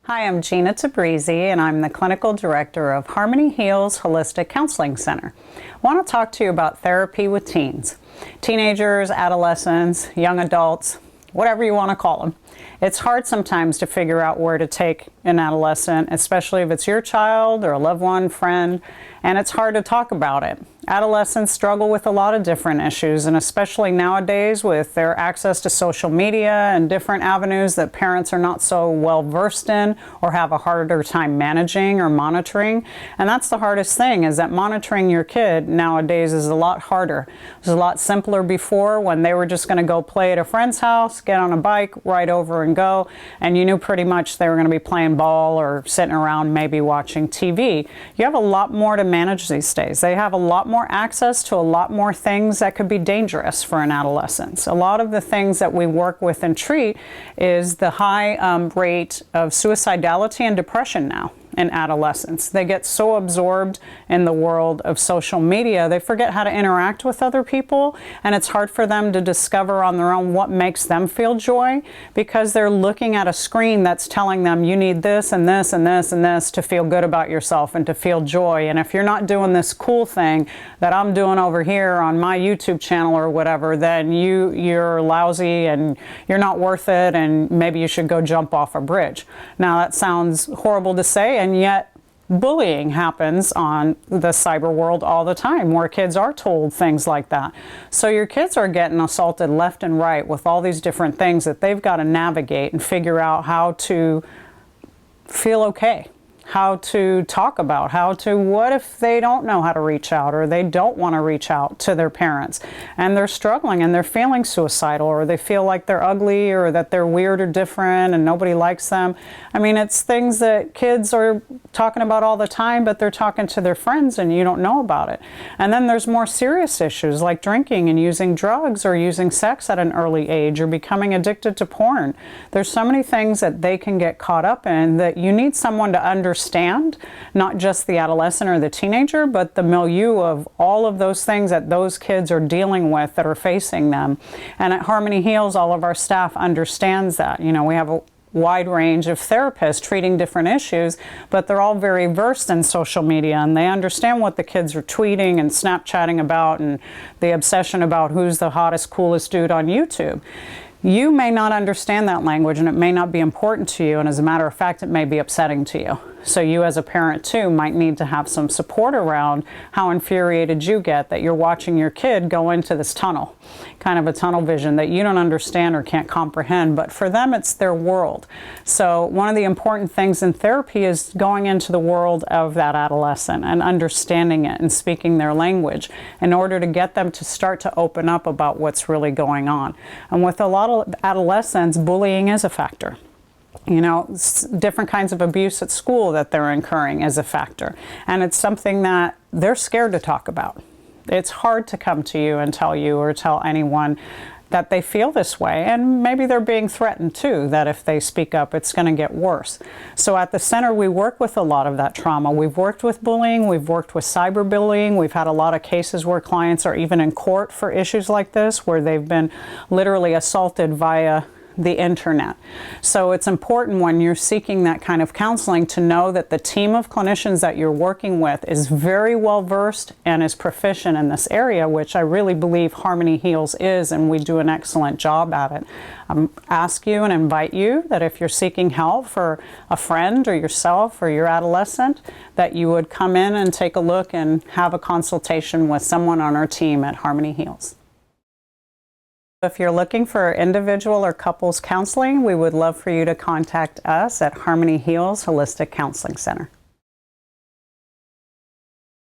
Hi, I'm Gina Tabrizi, and I'm the Clinical Director of Harmony Heals Holistic Counseling Center. I want to talk to you about therapy with teens. Teenagers, adolescents, young adults, whatever you want to call them. It's hard sometimes to figure out where to take an adolescent, especially if it's your child or a loved one, friend, and it's hard to talk about it. Adolescents struggle with a lot of different issues, and especially nowadays with their access to social media and different avenues that parents are not so well versed in or have a harder time managing or monitoring. And that's the hardest thing, is that monitoring your kid nowadays is a lot harder. It was a lot simpler before when they were just going to go play at a friend's house, get on a bike, ride over and go, and you knew pretty much they were going to be playing ball or sitting around maybe watching TV. You have a lot more to manage these days. They have a lot more access to a lot more things that could be dangerous for an adolescent. A lot of the things that we work with and treat is the high rate of suicidality and depression now in adolescents. They get so absorbed in the world of social media, they forget how to interact with other people, and it's hard for them to discover on their own what makes them feel joy, because they're looking at a screen that's telling them you need this and this and this and this to feel good about yourself and to feel joy. And if you're not doing this cool thing that I'm doing over here on my YouTube channel or whatever, then you're lousy and you're not worth it, and maybe you should go jump off a bridge. Now that sounds horrible to say, and yet bullying happens on the cyber world all the time, where kids are told things like that. So your kids are getting assaulted left and right with all these different things that they've got to navigate and figure out how to feel okay, how to talk about, what if they don't know how to reach out, or they don't want to reach out to their parents and they're struggling and they're feeling suicidal, or they feel like they're ugly or that they're weird or different and nobody likes them. I mean, it's things that kids are talking about all the time, but they're talking to their friends and you don't know about it. And then there's more serious issues like drinking and using drugs or using sex at an early age or becoming addicted to porn. There's so many things that they can get caught up in that you need someone to understand, not just the adolescent or the teenager, but the milieu of all of those things that those kids are dealing with that are facing them. And at Harmony Heals, all of our staff understands that. You know, we have a wide range of therapists treating different issues, but they're all very versed in social media, and they understand what the kids are tweeting and Snapchatting about and the obsession about who's the hottest, coolest dude on YouTube. You may not understand that language, and it may not be important to you, and as a matter of fact, it may be upsetting to you. So you as a parent too might need to have some support around how infuriated you get that you're watching your kid go into this tunnel, kind of a tunnel vision that you don't understand or can't comprehend, but for them it's their world. So one of the important things in therapy is going into the world of that adolescent and understanding it and speaking their language in order to get them to start to open up about what's really going on. And with a lot of adolescents, bullying is a factor. You know, different kinds of abuse at school that they're incurring is a factor. And it's something that they're scared to talk about. It's hard to come to you and tell you or tell anyone that they feel this way, and maybe they're being threatened too, that if they speak up it's going to get worse. So at the center we work with a lot of that trauma. We've worked with bullying, we've worked with cyberbullying, we've had a lot of cases where clients are even in court for issues like this, where they've been literally assaulted via the internet. So it's important when you're seeking that kind of counseling to know that the team of clinicians that you're working with is very well versed and is proficient in this area, which I really believe Harmony Heals is, and we do an excellent job at it. Ask you and invite you that if you're seeking help for a friend or yourself or your adolescent, that you would come in and take a look and have a consultation with someone on our team at Harmony Heals. If you're looking for individual or couples counseling, we would love for you to contact us at Harmony Heals Holistic Counseling Center.